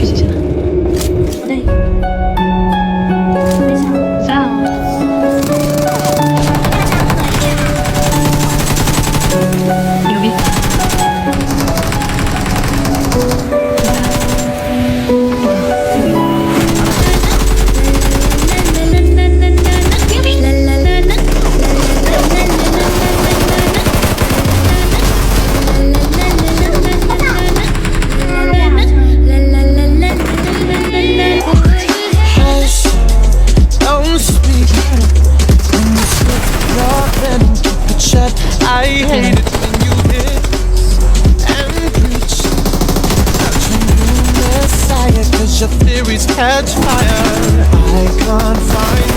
주시잖아. 네. 싸움. 여기. Hush, don't speak. When you slip your pen and keep it shut. I hate it when you hiss and preach about your new messiah, 'cause your theories catch fire. I can't find